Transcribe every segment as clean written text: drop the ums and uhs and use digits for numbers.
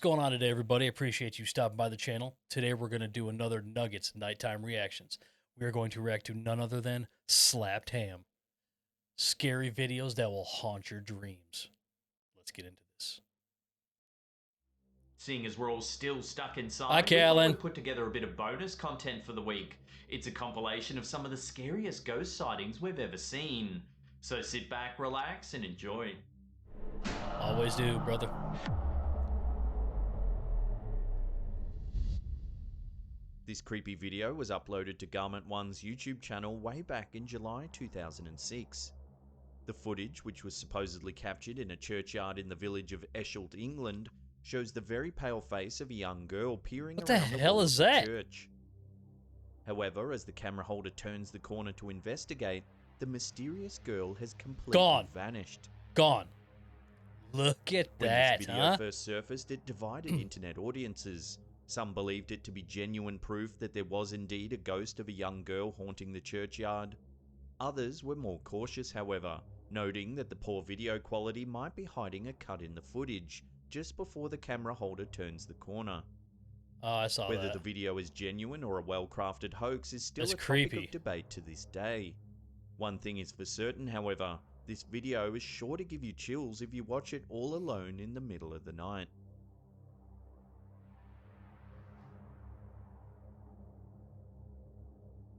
going on today, everybody? I appreciate you stopping by the channel. Today we're going to do another Nuggets Nighttime Reactions. We are going to react to none other than Slapped Ham. Scary videos that will haunt your dreams. Let's get into this. Seeing as we're all still stuck inside, Hi, we thought Callan. we'd put together a bit of bonus content for the week. It's a compilation of some of the scariest ghost sightings we've ever seen. So sit back, relax, and enjoy. Always do, brother. This creepy video was uploaded to Garment One's YouTube channel way back in July 2006. The footage, which was supposedly captured in a churchyard in the village of Eschalt, England, shows the very pale face of a young girl peering What the around the hell wall is of the that? church. However, as the camera holder turns the corner to investigate, the mysterious girl has completely vanished. Gone. Look at When that, this video huh? first surfaced, it divided internet audiences. Some believed it to be genuine proof that there was indeed a ghost of a young girl haunting the churchyard. Others were more cautious, however, noting that the poor video quality might be hiding a cut in the footage just before the camera holder turns the corner. Oh, I saw Whether that. the video is genuine or a well-crafted hoax is still That's a topic creepy. of debate to this day. One thing is for certain, however, this video is sure to give you chills if you watch it all alone in the middle of the night.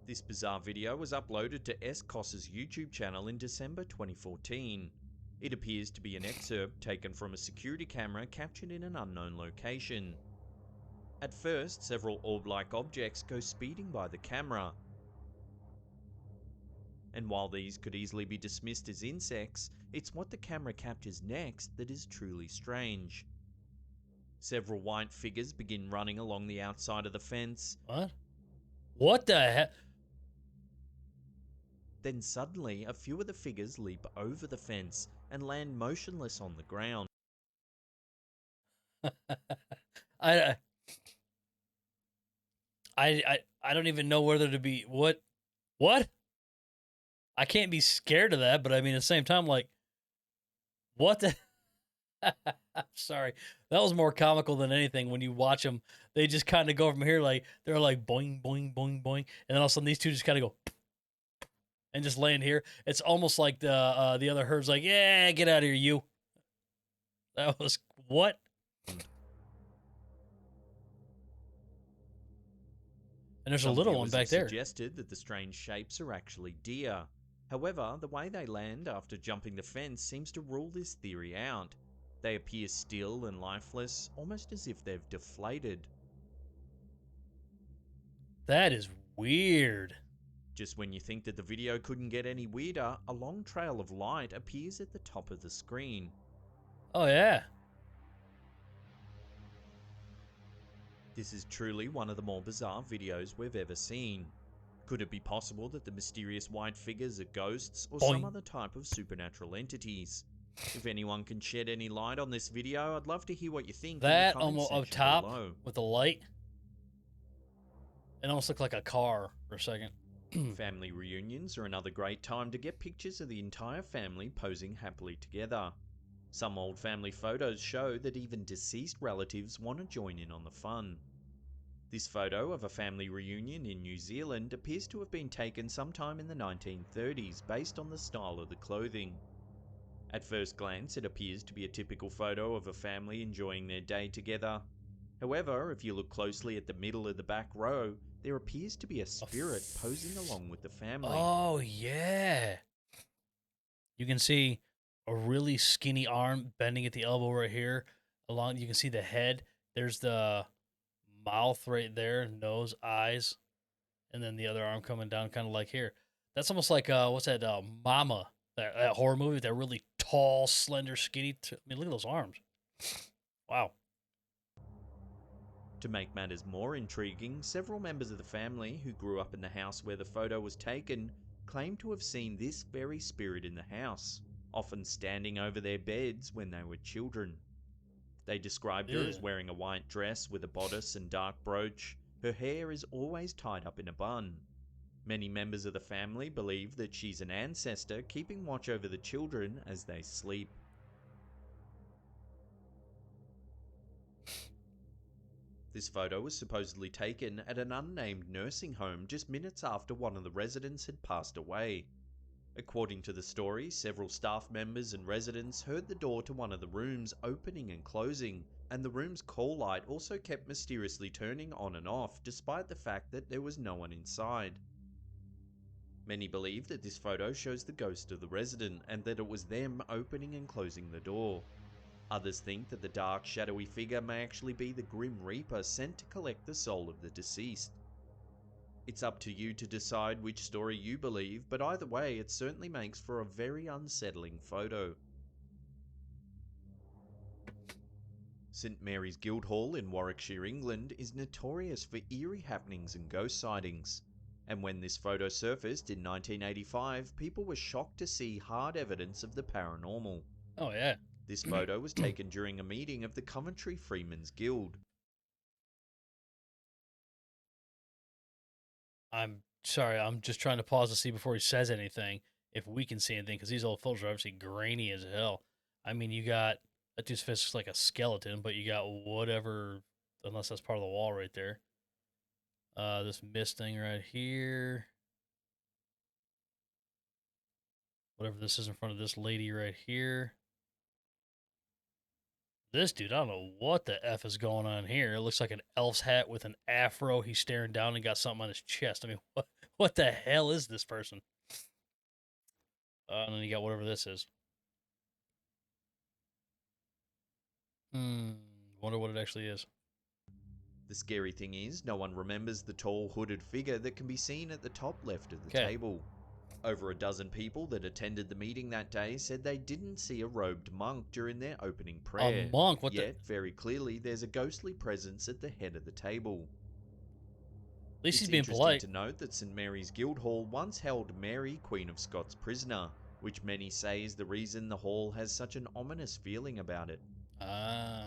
This bizarre video was uploaded to S. Koss's YouTube channel in December 2014. It appears to be an excerpt taken from a security camera captured in an unknown location. At first, several orb-like objects go speeding by the camera. And while these could easily be dismissed as insects, it's what the camera captures next that is truly strange. Several white figures begin running along the outside of the fence. What? What the heck? Then suddenly, a few of the figures leap over the fence and land motionless on the ground. I don't even know whether to be what? I can't be scared of that, but I mean at the same time, like, what the? I'm sorry, that was more comical than anything. When you watch them, they just kind of go from here, like they're like boing boing boing boing, and then all of a sudden these two just kind of go and just land here. It's almost like the other herd's like, yeah, get out of here, you. That was what? And there's a little one back there. Suggested that the strange shapes are actually deer. However, the way they land after jumping the fence seems to rule this theory out. They appear still and lifeless, almost as if they've deflated. That is weird. Just when you think that the video couldn't get any weirder, a long trail of light appears at the top of the screen. Oh yeah. This is truly one of the more bizarre videos we've ever seen. Could it be possible that the mysterious white figures are ghosts or some other type of supernatural entities? If anyone can shed any light on this video, I'd love to hear what you think in the comment section up top below. with the light. It almost looked like a car for a second. Family reunions are another great time to get pictures of the entire family posing happily together. Some old family photos show that even deceased relatives want to join in on the fun. This photo of a family reunion in New Zealand appears to have been taken sometime in the 1930s based on the style of the clothing. At first glance, it appears to be a typical photo of a family enjoying their day together. However, if you look closely at the middle of the back row, there appears to be a spirit posing along with the family. Oh yeah. You can see a really skinny arm bending at the elbow right here. You can see the head. There's the mouth right there, nose, eyes, and then the other arm coming down kind of like here. That's almost like what's that Mama, that horror movie with that really tall, slender, skinny I mean, look at those arms. Wow. To make matters more intriguing, several members of the family who grew up in the house where the photo was taken claim to have seen this very spirit in the house, often standing over their beds when they were children. They described her as wearing a white dress with a bodice and dark brooch. Her hair is always tied up in a bun. Many members of the family believe that she's an ancestor keeping watch over the children as they sleep. This photo was supposedly taken at an unnamed nursing home just minutes after one of the residents had passed away. According to the story, several staff members and residents heard the door to one of the rooms opening and closing, and the room's call light also kept mysteriously turning on and off despite the fact that there was no one inside. Many believe that this photo shows the ghost of the resident and that it was them opening and closing the door. Others think that the dark, shadowy figure may actually be the Grim Reaper sent to collect the soul of the deceased. It's up to you to decide which story you believe, but either way, it certainly makes for a very unsettling photo. St Mary's Guildhall in Warwickshire, England is notorious for eerie happenings and ghost sightings. And when this photo surfaced in 1985, people were shocked to see hard evidence of the paranormal. Oh, yeah. This photo was taken during a meeting of the Coventry Freemen's Guild. I'm sorry, I'm just trying to pause to see before he says anything if we can see anything, because these old photos are obviously grainy as hell. I mean, you got that dude's face looks like a skeleton, but you got whatever, unless that's part of the wall right there. This mist thing right here. Whatever this is in front of this lady right here. This dude, I don't know what the F is going on here. It looks like an elf's hat with an afro. He's staring down and got something on his chest. I mean, what the hell is this person? And then you got whatever this is. Wonder what it actually is. The scary thing is, no one remembers the tall hooded figure that can be seen at the top left of the Okay. table. Over a dozen people that attended the meeting that day said they didn't see a robed monk during their opening prayer. A monk? What Yet, very clearly, there's a ghostly presence at the head of the table. At least It's he's being interesting polite. to note that St Mary's Guildhall once held Mary, Queen of Scots prisoner, which many say is the reason the hall has such an ominous feeling about it.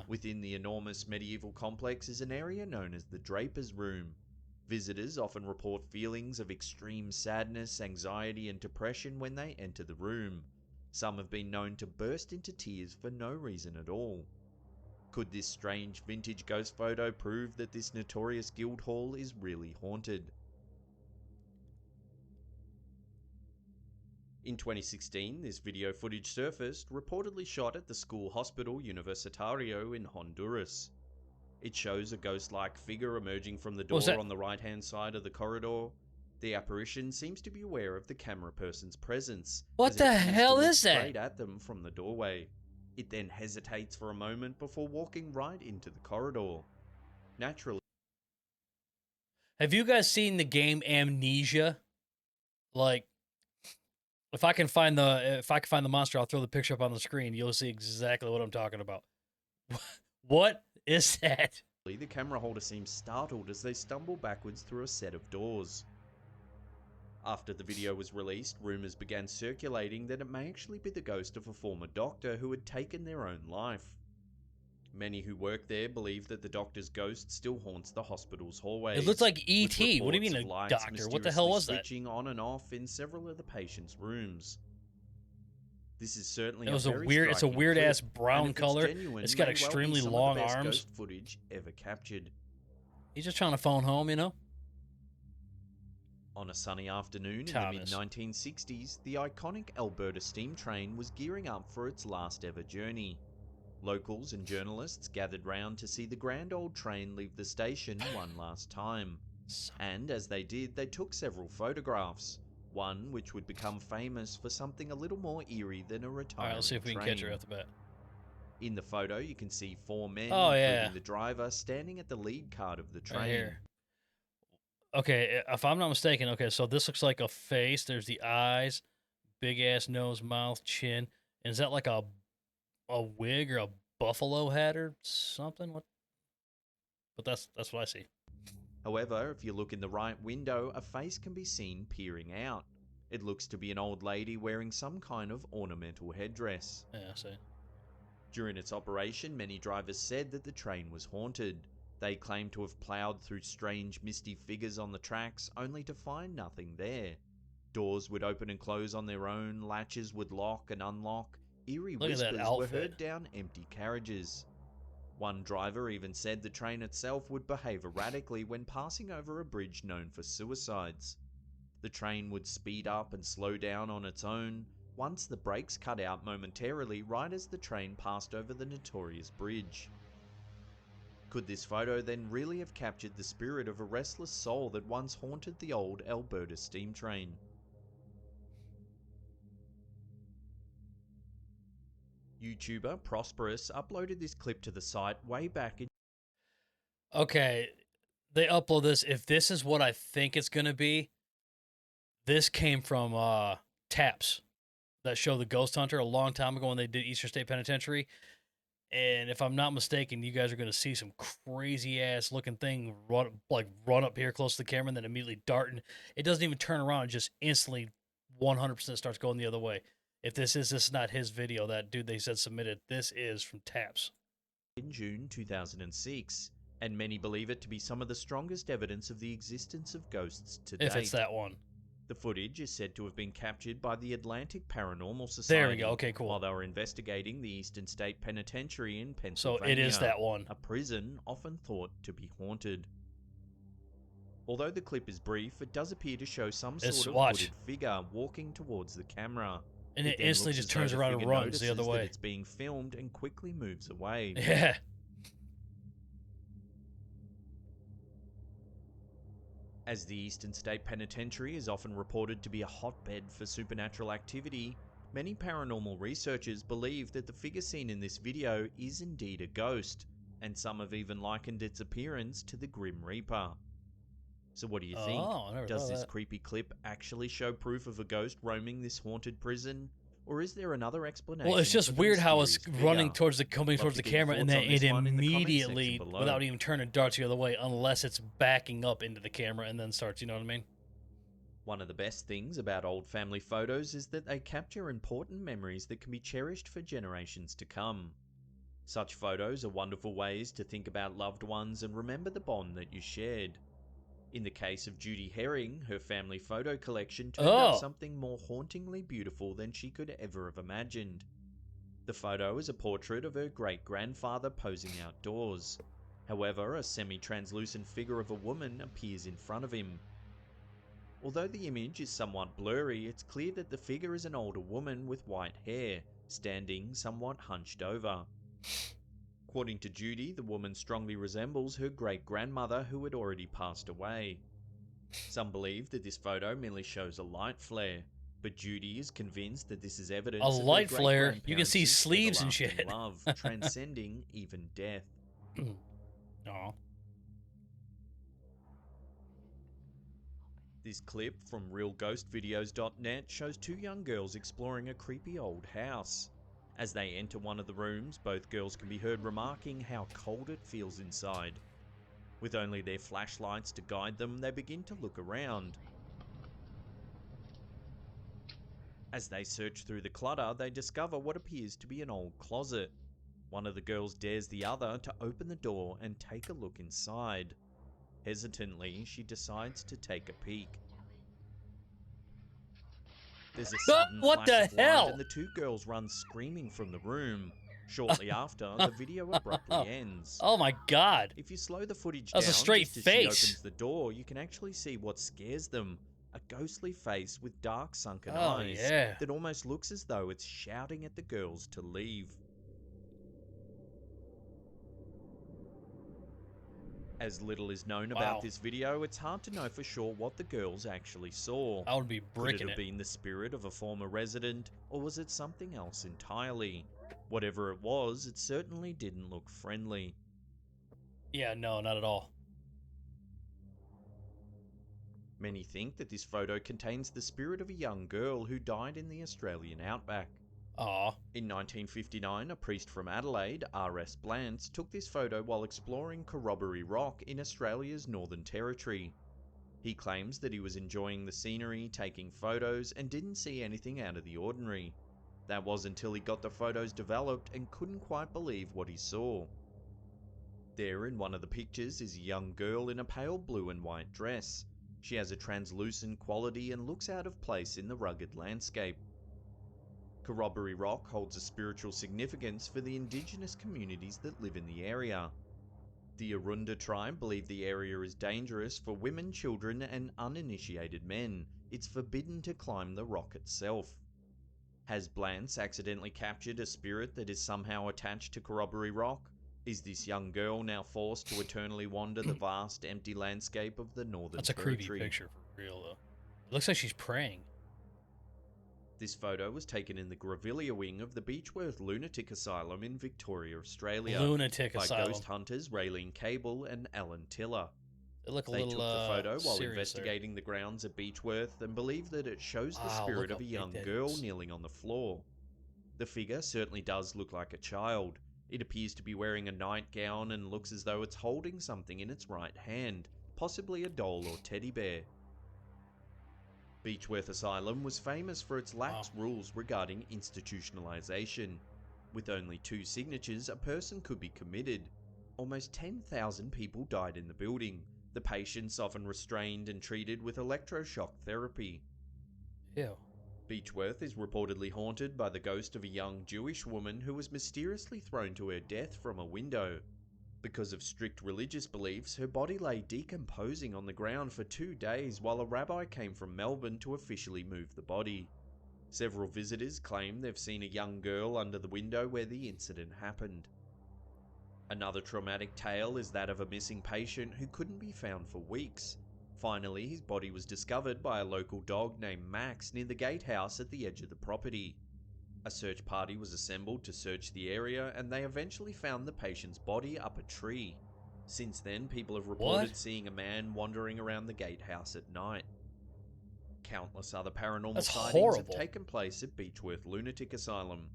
Within the enormous medieval complex is an area known as the Draper's Room. Visitors often report feelings of extreme sadness, anxiety, and depression when they enter the room. Some have been known to burst into tears for no reason at all. Could this strange vintage ghost photo prove that this notorious guild hall is really haunted? In 2016, this video footage surfaced, reportedly shot at the school hospital Universitario in Honduras. It shows a ghost-like figure emerging from the door on the right-hand side of the corridor. The apparition seems to be aware of the camera person's presence. What the hell is that? Straight at them from the doorway. It then hesitates for a moment before walking right into the corridor. Naturally, Have you guys seen the game Amnesia? Like, if I can find the monster, I'll throw the picture up on the screen. You'll see exactly what I'm talking about. What is that? the camera holder seems startled as they stumble backwards through a set of doors. After the video was released, rumours began circulating that it may actually be the ghost of a former doctor who had taken their own life. Many who work there believe that the doctor's ghost still haunts the hospital's hallways. It looks like E.T. What do you mean a doctor? What the hell was that? Switching on and off in several of the patients' rooms. This is certainly it's a weird ass brown color. It's got extremely long arms. Ghost footage ever captured. He's just trying to phone home, you know? On a sunny afternoon in the mid-1960s, the iconic Alberta steam train was gearing up for its last ever journey. Locals and journalists gathered round to see the grand old train leave the station one last time. And as they did, they took several photographs. One which would become famous for something a little more eerie than a retiring train. Alright, let's see if we can catch her off the bat. In the photo, you can see four men, including the driver, standing at the lead card of the train. Right here. Okay, if I'm not mistaken, okay, so this looks like a face. There's the eyes, big ass nose, mouth, chin. And is that like a wig or a buffalo hat or something? What? But that's what I see. However, if you look in the right window, a face can be seen peering out. It looks to be an old lady wearing some kind of ornamental headdress. Yeah, I see. During its operation, many drivers said that the train was haunted. They claimed to have ploughed through strange, misty figures on the tracks, only to find nothing there. Doors would open and close on their own, latches would lock and unlock, eerie whispers were heard down empty carriages. One driver even said the train itself would behave erratically when passing over a bridge known for suicides. The train would speed up and slow down on its own, once the brakes cut out momentarily right as the train passed over the notorious bridge. Could this photo then really have captured the spirit of a restless soul that once haunted the old Alberta steam train? YouTuber Prosperous uploaded this clip to the site way back in. Okay, they upload this. If this is what I think it's gonna be, this came from Taps, that show The Ghost Hunter, a long time ago when they did Eastern State Penitentiary. And if I'm not mistaken, you guys are gonna see some crazy ass looking thing run up here close to the camera and then immediately dart, and it doesn't even turn around; it just instantly 100% starts going the other way. If this is not his video, that dude they said submitted, this is from Taps. In June 2006, and many believe it to be some of the strongest evidence of the existence of ghosts to date. If it's that one. The footage is said to have been captured by the Atlantic Paranormal Society There we go. Okay, cool. while they were investigating the Eastern State Penitentiary in So Pennsylvania. it is that one. A prison often thought to be haunted. Although the clip is brief, it does appear to show some sort of hooded figure walking towards the camera. And it instantly just turns around and runs the other way. It's being filmed and quickly moves away. Yeah. As the Eastern State Penitentiary is often reported to be a hotbed for supernatural activity, many paranormal researchers believe that the figure seen in this video is indeed a ghost, and some have even likened its appearance to the Grim Reaper. So what do you think? Does this creepy clip actually show proof of a ghost roaming this haunted prison? Or is there another explanation? Well, it's just weird how it's coming towards the camera and then it immediately, without even turning, darts the other way, unless it's backing up into the camera and then starts, you know what I mean? One of the best things about old family photos is that they capture important memories that can be cherished for generations to come. Such photos are wonderful ways to think about loved ones and remember the bond that you shared. In the case of Judy Herring, her family photo collection turned out something more hauntingly beautiful than she could ever have imagined. The photo is a portrait of her great-grandfather posing outdoors. However, a semi-translucent figure of a woman appears in front of him. Although the image is somewhat blurry, it's clear that the figure is an older woman with white hair, standing somewhat hunched over. According to Judy, the woman strongly resembles her great-grandmother who had already passed away. Some believe that this photo merely shows a light flare, but Judy is convinced that this is evidence of light flare. You can see sleeves and shit. Love, transcending even death. Aww. This clip from realghostvideos.net shows two young girls exploring a creepy old house. As they enter one of the rooms, both girls can be heard remarking how cold it feels inside. With only their flashlights to guide them, they begin to look around. As they search through the clutter, they discover what appears to be an old closet. One of the girls dares the other to open the door and take a look inside. Hesitantly, she decides to take a peek. There's a sudden flash of light and the two girls run screaming from the room. Shortly after, the video abruptly ends. Oh my god. If you slow the footage down, a straight just as face. she opens the door, you can actually see what scares them. A ghostly face with dark sunken eyes that almost looks as though it's shouting at the girls to leave. As little is known about this video, it's hard to know for sure what the girls actually saw. I would be bricking Could it have been the spirit of a former resident, or was it something else entirely? Whatever it was, it certainly didn't look friendly. Yeah, no, not at all. Many think that this photo contains the spirit of a young girl who died in the Australian outback. In 1959, a priest from Adelaide, R.S. Blantz, took this photo while exploring Corroboree Rock in Australia's Northern Territory. He claims that he was enjoying the scenery, taking photos, and didn't see anything out of the ordinary. That was until he got the photos developed and couldn't quite believe what he saw. There in one of the pictures is a young girl in a pale blue and white dress. She has a translucent quality and looks out of place in the rugged landscape. Corroboree Rock holds a spiritual significance for the indigenous communities that live in the area. The Arunda tribe believe the area is dangerous for women, children, and uninitiated men. It's forbidden to climb the rock itself. Has Blance accidentally captured a spirit that is somehow attached to Corroboree Rock? Is this young girl now forced to eternally wander the vast, empty landscape of the Northern That's a creepy Territory? picture for real, though. It looks like she's praying. This photo was taken in the Grevillea wing of the Beechworth Lunatic Asylum in Victoria, Australia, Lunatic by asylum. ghost hunters Raylene Cable and Alan Tiller. They look a They little took the photo while serious investigating the grounds at Beechworth and believe that it shows the Wow, spirit look of how a big young that girl is. kneeling on the floor. The figure certainly does look like a child. It appears to be wearing a nightgown and looks as though it's holding something in its right hand, possibly a doll or teddy bear. Beechworth Asylum was famous for its lax rules regarding institutionalization. With only 2 signatures, a person could be committed. Almost 10,000 people died in the building, the patients often restrained and treated with electroshock therapy. Ew. Beechworth is reportedly haunted by the ghost of a young Jewish woman who was mysteriously thrown to her death from a window. Because of strict religious beliefs, her body lay decomposing on the ground for 2 days while a rabbi came from Melbourne to officially move the body. Several visitors claim they've seen a young girl under the window where the incident happened. Another traumatic tale is that of a missing patient who couldn't be found for weeks. Finally, his body was discovered by a local dog named Max near the gatehouse at the edge of the property. A search party was assembled to search the area, and they eventually found the patient's body up a tree. Since then, people have reported What? seeing a man wandering around the gatehouse at night. Countless other paranormal That's sightings have horrible. taken place at Beechworth Lunatic Asylum.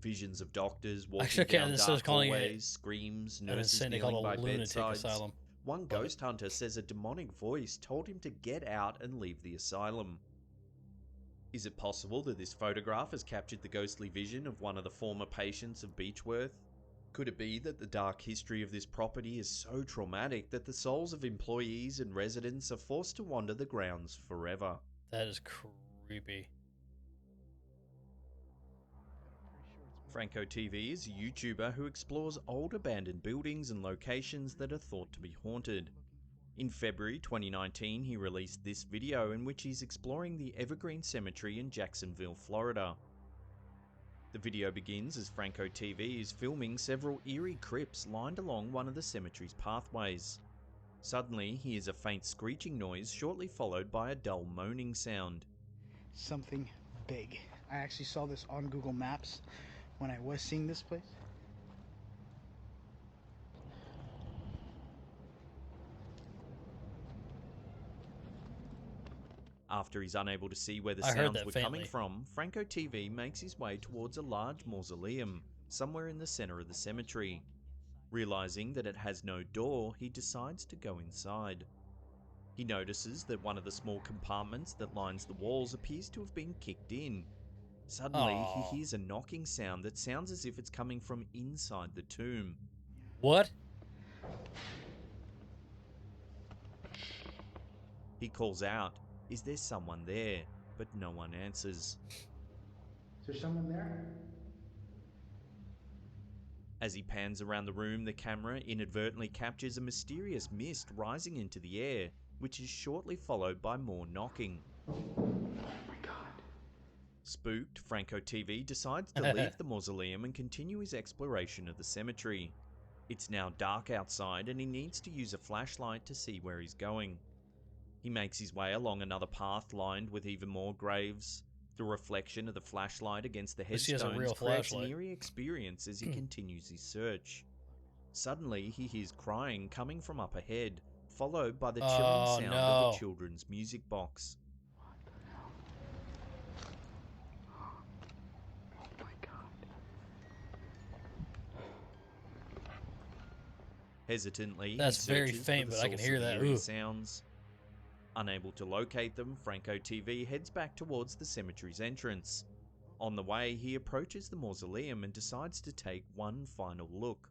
Visions of doctors I walking should can't down instead of dark calling it hallways, screams, an nurses insane, they call kneeling by it a lunatic bedsides. asylum. One Love it. ghost hunter says a demonic voice told him to get out and leave the asylum. Is it possible that this photograph has captured the ghostly vision of one of the former patients of Beechworth? Could it be that the dark history of this property is so traumatic that the souls of employees and residents are forced to wander the grounds forever? That is creepy. Franco TV is a YouTuber who explores old abandoned buildings and locations that are thought to be haunted. In February 2019, he released this video in which he's exploring the Evergreen Cemetery in Jacksonville, Florida. The video begins as Franco TV is filming several eerie crypts lined along one of the cemetery's pathways. Suddenly, he hears a faint screeching noise, shortly followed by a dull moaning sound. Something big. I actually saw this on Google Maps when I was seeing this place. After he's unable to see where the I heard sounds that were faintly. coming from, Franco TV makes his way towards a large mausoleum, somewhere in the center of the cemetery. Realizing that it has no door, he decides to go inside. He notices that one of the small compartments that lines the walls appears to have been kicked in. Suddenly, he Oh. hears a knocking sound that sounds as if it's coming from inside the tomb. What? He calls out, "Is there someone there?" But no one answers. Is there someone there? As he pans around the room, the camera inadvertently captures a mysterious mist rising into the air, which is shortly followed by more knocking. Oh my god. Spooked, Franco TV decides to leave the mausoleum and continue his exploration of the cemetery. It's now dark outside and he needs to use a flashlight to see where he's going. He makes his way along another path lined with even more graves. The reflection of the flashlight against the Least he has a headstones real creates an flashlight. eerie experience as he continues his search. Suddenly, he hears crying coming from up ahead, followed by the chilling Oh, sound of a no. children's music box. What the hell? Oh my god. Hesitantly, That's he very searches faint, for the but I can source hear of the that. eerie Ooh. sounds. Unable to locate them, Franco TV heads back towards the cemetery's entrance. On the way, he approaches the mausoleum and decides to take one final look.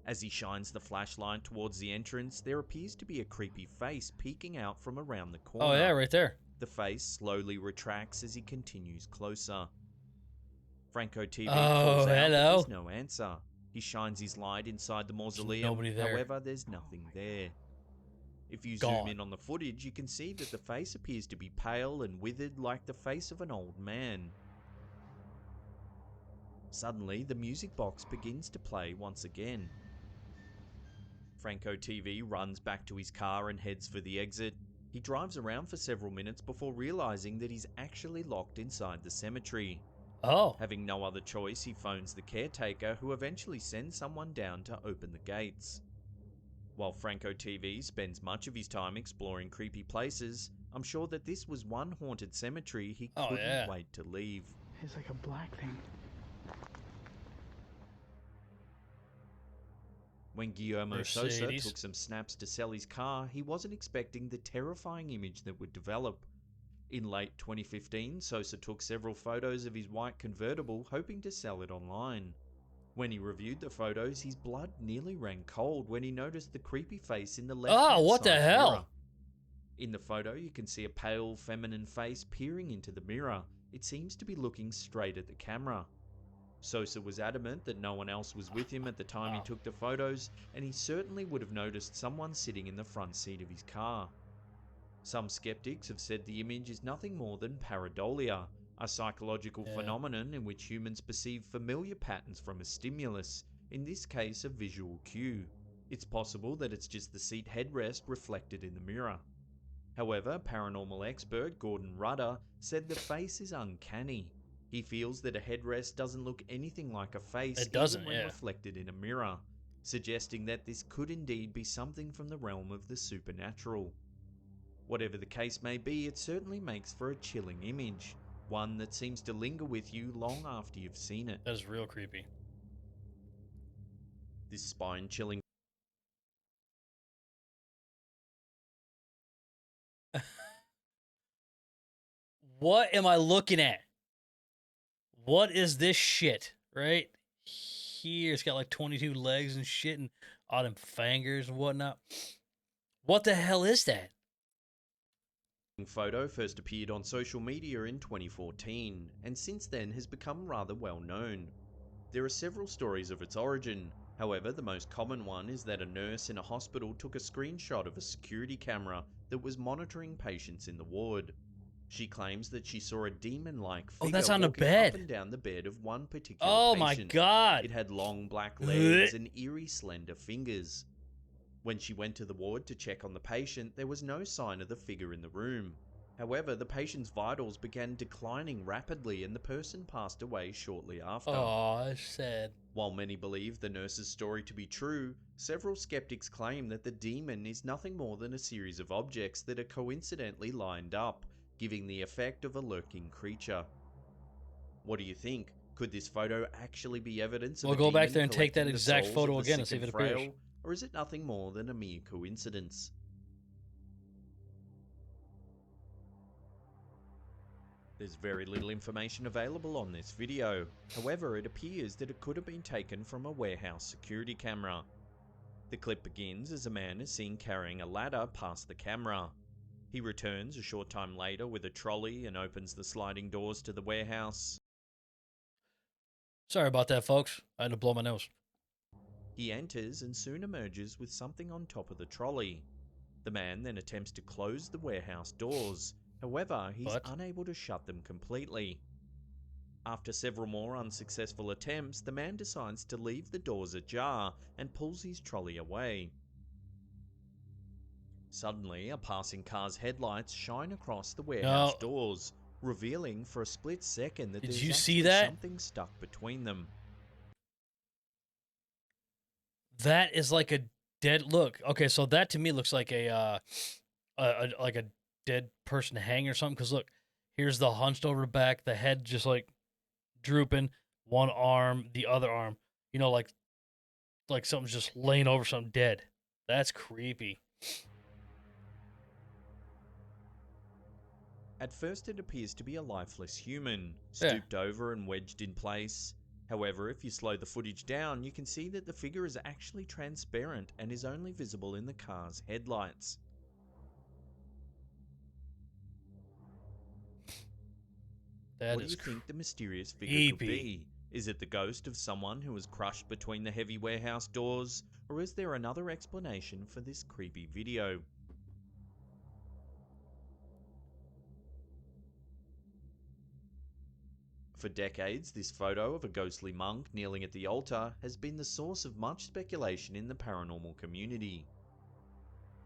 As he shines the flashlight towards the entrance, there appears to be a creepy face peeking out from around the corner. Oh, yeah, right there. The face slowly retracts as he continues closer. Franco TV calls Oh, out, but hello. there's no answer. He shines his light inside the mausoleum, nobody there. however, there's nothing there. If you zoom Gone. in on the footage, you can see that the face appears to be pale and withered like the face of an old man. Suddenly, the music box begins to play once again. Franco TV runs back to his car and heads for the exit. He drives around for several minutes before realizing that he's actually locked inside the cemetery. Oh. Having no other choice, he phones the caretaker, who eventually sends someone down to open the gates. While Franco TV spends much of his time exploring creepy places, I'm sure that this was one haunted cemetery he Oh, couldn't yeah. wait to leave. It's like a black thing. When Guillermo Sosa Mercedes. took some snaps to sell his car, he wasn't expecting the terrifying image that would develop. In late 2015, Sosa took several photos of his white convertible, hoping to sell it online. When he reviewed the photos, his blood nearly ran cold when he noticed the creepy face in the left-hand Oh, what the side hell? mirror. In the photo, you can see a pale, feminine face peering into the mirror. It seems to be looking straight at the camera. Sosa was adamant that no one else was with him at the time he took the photos, and he certainly would have noticed someone sitting in the front seat of his car. Some skeptics have said the image is nothing more than pareidolia, a psychological phenomenon in which humans perceive familiar patterns from a stimulus, in this case a visual cue. It's possible that it's just the seat headrest reflected in the mirror. However, paranormal expert Gordon Rudder said the face is uncanny. He feels that a headrest doesn't look anything like a face It doesn't, even when yeah. reflected in a mirror, suggesting that this could indeed be something from the realm of the supernatural. Whatever the case may be, it certainly makes for a chilling image, one that seems to linger with you long after you've seen it. That is real creepy. This spine-chilling What am I looking at? What is this shit? Right here, it's got like 22 legs and shit, and all them fingers and whatnot. What the hell is that? photo first appeared on social media in 2014, and since then has become rather well known. There are several stories of its origin. However, the most common one is that a nurse in a hospital took a screenshot of a security camera that was monitoring patients in the ward. She claims that she saw a demon-like Oh, figure that's on the walking up bed. and down the bed of one particular Oh my patient. god. It had long black legs and eerie slender fingers. When she went to the ward to check on the patient, there was no sign of the figure in the room. However, the patient's vitals began declining rapidly and the person passed away shortly after. Oh, that's sad. While many believe the nurse's story to be true, several skeptics claim that the demon is nothing more than a series of objects that are coincidentally lined up, giving the effect of a lurking creature. What do you think? Could this photo actually be evidence of We'll a go demon back there and take that collecting the exact souls photo of the again and sick see if and it appears. frail, or is it nothing more than a mere coincidence? There's very little information available on this video. However, it appears that it could have been taken from a warehouse security camera. The clip begins as a man is seen carrying a ladder past the camera. He returns a short time later with a trolley and opens the sliding doors to the warehouse. Sorry about that, folks. I had to blow my nose. He enters and soon emerges with something on top of the trolley. The man then attempts to close the warehouse doors. However, he's unable to shut them completely. After several more unsuccessful attempts, the man decides to leave the doors ajar and pulls his trolley away. Suddenly, a passing car's headlights shine across the warehouse doors, revealing for a split second that there's actually something stuck between them. That is like a dead look. Okay, so that to me looks like a dead person hanging or something. Because look, here's the hunched over back, the head just like drooping, one arm, the other arm. You know, like something's just laying over something dead. That's creepy. At first it appears to be a lifeless human, stooped over and wedged in place. However, if you slow the footage down, you can see that the figure is actually transparent and is only visible in the car's headlights. That What do is you think the mysterious figure could creepy. be? Is it the ghost of someone who was crushed between the heavy warehouse doors, or is there another explanation for this creepy video? For decades, this photo of a ghostly monk kneeling at the altar has been the source of much speculation in the paranormal community.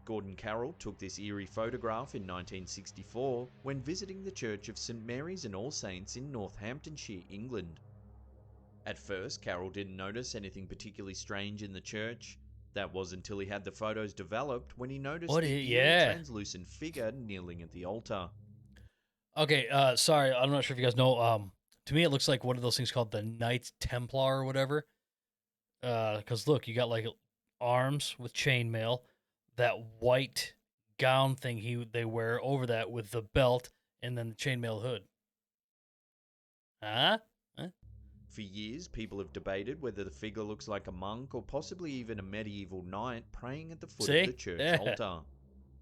Gordon Carroll took this eerie photograph in 1964 when visiting the Church of St Mary's and All Saints in Northamptonshire, England. At first, Carroll didn't notice anything particularly strange in the church. That was until he had the photos developed when he noticed the eerie Yeah. translucent figure kneeling at the altar. Okay, sorry, I'm not sure if you guys know. To me, it looks like one of those things called the Knights Templar or whatever. Because look, you got like arms with chainmail, that white gown thing they wear over that with the belt, and then the chainmail hood. Huh? For years, people have debated whether the figure looks like a monk or possibly even a medieval knight praying at the foot of the See? church Yeah. altar.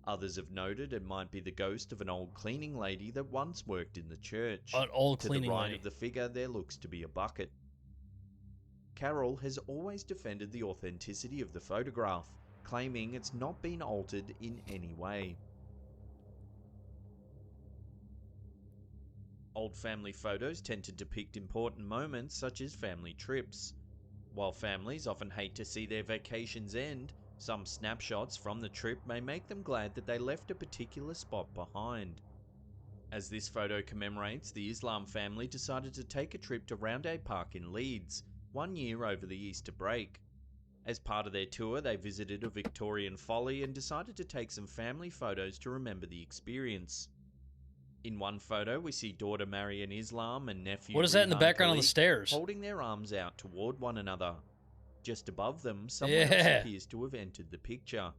Others have noted it might be the ghost of an old cleaning lady that once worked in the church. An old To the cleaning right lady. of the figure, there looks to be a bucket. Carroll has always defended the authenticity of the photograph, claiming it's not been altered in any way. Old family photos tend to depict important moments such as family trips. While families often hate to see their vacations end, some snapshots from the trip may make them glad that they left a particular spot behind. As this photo commemorates, the Islam family decided to take a trip to Roundhay Park in Leeds, 1 year over the Easter break. As part of their tour, they visited a Victorian folly and decided to take some family photos to remember the experience. In one photo, we see daughter Marian Islam and nephew What is that in the Rehan background on the Khalid stairs? holding their arms out toward one another. Just above them, someone else Yeah. appears to have entered the picture.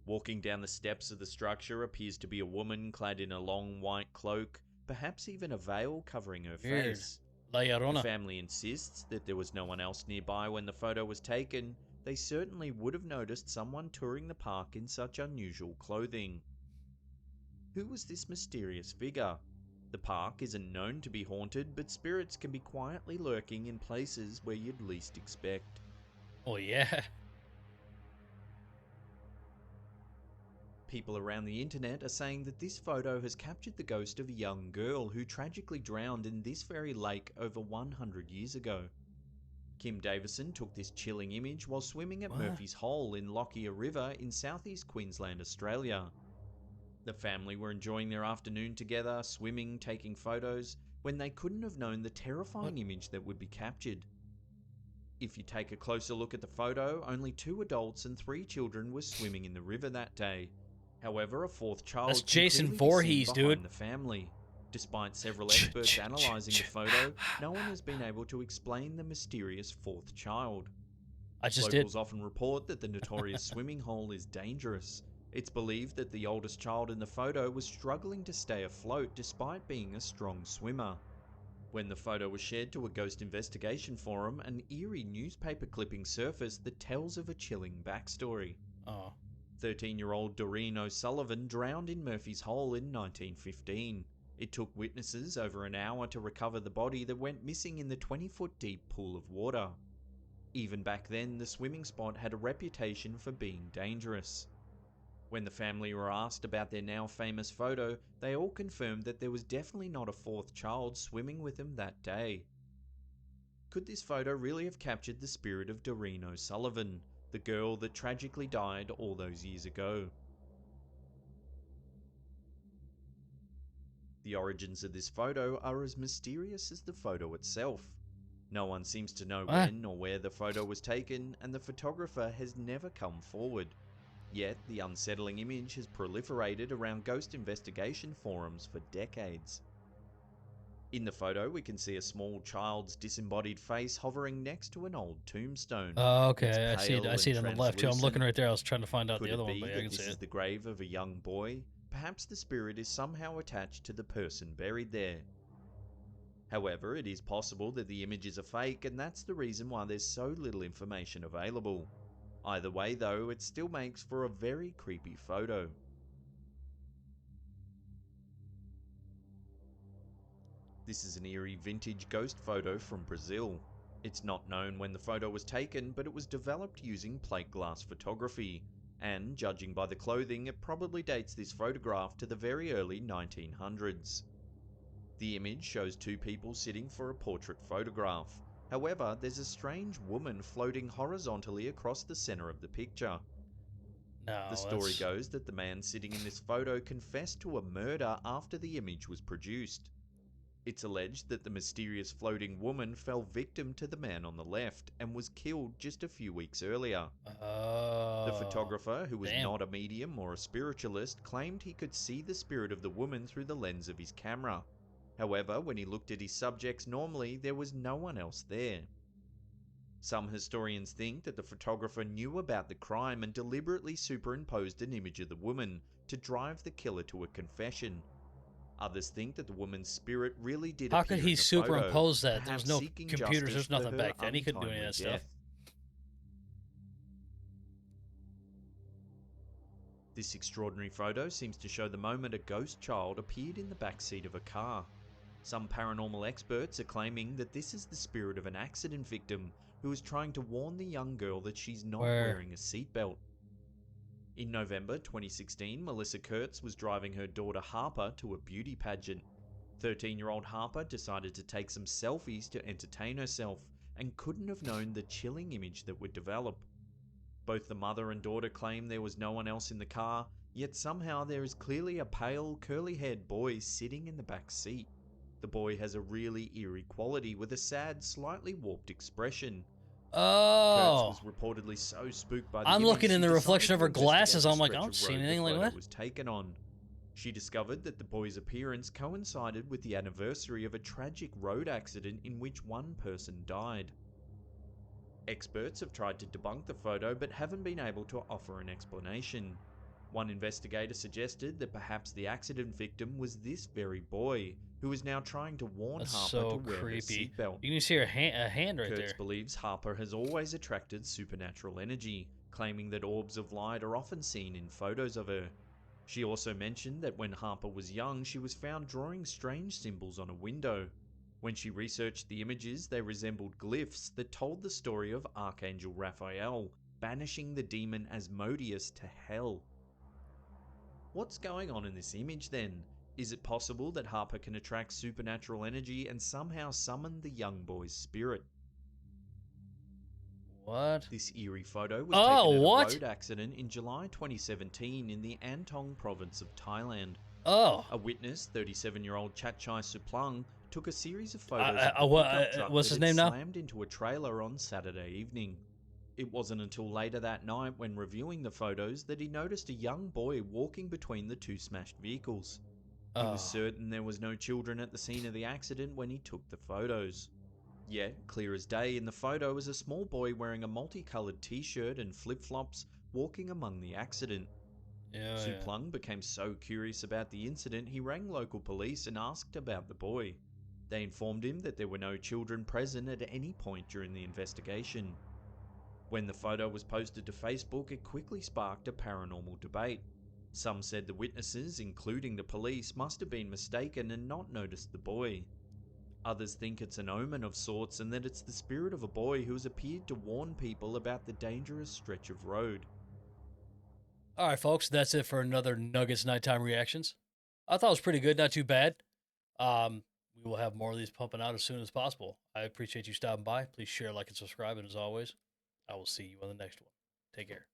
Walking down the steps of the structure appears to be a woman clad in a long white cloak, perhaps even a veil covering her Weird. face. La The Llorona. family insists that there was no one else nearby when the photo was taken. They certainly would have noticed someone touring the park in such unusual clothing. Who was this mysterious figure? The park isn't known to be haunted, but spirits can be quietly lurking in places where you'd least expect. Oh, yeah. People around the internet are saying that this photo has captured the ghost of a young girl who tragically drowned in this very lake over 100 years ago. Kim Davison took this chilling image while swimming at What? Murphy's Hole in Lockyer River in southeast Queensland, Australia. The family were enjoying their afternoon together, swimming, taking photos, when they couldn't have known the terrifying image that would be captured. If you take a closer look at the photo, only 2 adults and 3 children were swimming in the river that day. However, a 4th That's child can Jason clearly be seen Voorhees, behind dude. the family. Despite several experts analysing the photo, no one has been able to explain the mysterious 4th child. I just Locals did. often report that the notorious swimming hole is dangerous. It's believed that the oldest child in the photo was struggling to stay afloat despite being a strong swimmer. When the photo was shared to a ghost investigation forum, an eerie newspaper clipping surfaced that tells of a chilling backstory. Oh. 13-year-old Doreen O'Sullivan drowned in Murphy's Hole in 1915. It took witnesses over an hour to recover the body that went missing in the 20-foot deep pool of water. Even back then, the swimming spot had a reputation for being dangerous. When the family were asked about their now famous photo, they all confirmed that there was definitely not a 4th child swimming with them that day. Could this photo really have captured the spirit of Doreen O'Sullivan, the girl that tragically died all those years ago? The origins of this photo are as mysterious as the photo itself. No one seems to know What? when or where the photo was taken, and the photographer has never come forward. Yet, the unsettling image has proliferated around ghost investigation forums for decades. In the photo, we can see a small child's disembodied face hovering next to an old tombstone. Oh, It's okay. I see it. I pale see and it on the left too. I'm looking translucent. right there. I was trying to find out Could the it other one, be but yeah, I that can see this is it. the grave of a young boy? Perhaps the spirit is somehow attached to the person buried there. However, it is possible that the image is a fake, and that's the reason why there's so little information available. Either way though, it still makes for a very creepy photo. This is an eerie vintage ghost photo from Brazil. It's not known when the photo was taken, but it was developed using plate glass photography, and judging by the clothing, it probably dates this photograph to the very early 1900s. The image shows two people sitting for a portrait photograph. However, there's a strange woman floating horizontally across the center of the picture. The No, story that's goes that the man sitting in this photo confessed to a murder after the image was produced. It's alleged that the mysterious floating woman fell victim to the man on the left and was killed just a few weeks earlier. The oh photographer, who was damn. not a medium or a spiritualist, claimed he could see the spirit of the woman through the lens of his camera. However, when he looked at his subjects normally, there was no one else there. Some historians think that the photographer knew about the crime and deliberately superimposed an image of the woman to drive the killer to a confession. Others think that the woman's spirit really did How could appear he in the photo, superimpose that? There was perhaps no seeking computers. justice There's for nothing her back then. He couldn't do any of untimely that stuff. death. This extraordinary photo seems to show the moment a ghost child appeared in the back seat of a car. Some paranormal experts are claiming that this is the spirit of an accident victim who is trying to warn the young girl that she's not Where? wearing a seatbelt. In November 2016, Melissa Kurtz was driving her daughter Harper to a beauty pageant. 13-year-old Harper decided to take some selfies to entertain herself and couldn't have known the chilling image that would develop. Both the mother and daughter claim there was no one else in the car, yet somehow there is clearly a pale, curly-haired boy sitting in the back seat. The boy has a really eerie quality with a sad, slightly warped expression. Kurtz Oh, was reportedly so spooked by the I'm image looking in she the decided reflection of to her investigate glasses. the I'm like, I stretch don't of see road the anything. Like photo what? was taken on. She discovered that the boy's appearance coincided with the anniversary of a tragic road accident in which one person died. Experts have tried to debunk the photo but haven't been able to offer an explanation. One investigator suggested that perhaps the accident victim was this very boy, who is now trying to warn That's Harper to so wear her creepy. seatbelt. You can see her a hand right Kurtz there. believes Harper has always attracted supernatural energy, claiming that orbs of light are often seen in photos of her. She also mentioned that when Harper was young, she was found drawing strange symbols on a window. When she researched the images, they resembled glyphs that told the story of Archangel Raphael banishing the demon Asmodeus to hell. What's going on in this image then? Is it possible that Harper can attract supernatural energy and somehow summon the young boy's spirit? What? This eerie photo was Oh, taken at a what? road accident in July 2017 in the Antong province of Thailand. Oh, A witness, 37-year-old Chatchai Suplung, took a series of photos of the what? pickup truck What's that his had name now? slammed into a trailer on Saturday evening. It wasn't until later that night, when reviewing the photos, that he noticed a young boy walking between the two smashed vehicles. He was Oh, certain there was no children at the scene of the accident when he took the photos. Yet, clear as day, in the photo is a small boy wearing a multicolored t-shirt and flip-flops walking among the accident. yeah, yeah. Suplung became so curious about the incident he rang local police and asked about the boy. They informed him that there were no children present at any point during the investigation. When the photo was posted to Facebook, it quickly sparked a paranormal debate. Some said the witnesses, including the police, must have been mistaken and not noticed the boy. Others think it's an omen of sorts and that it's the spirit of a boy who has appeared to warn people about the dangerous stretch of road. All right, folks, that's it for another Nuggets Nighttime Reactions. I thought it was pretty good, not too bad. We will have more of these pumping out as soon as possible. I appreciate you stopping by. Please share, like, and subscribe. And as always, I will see you on the next one. Take care.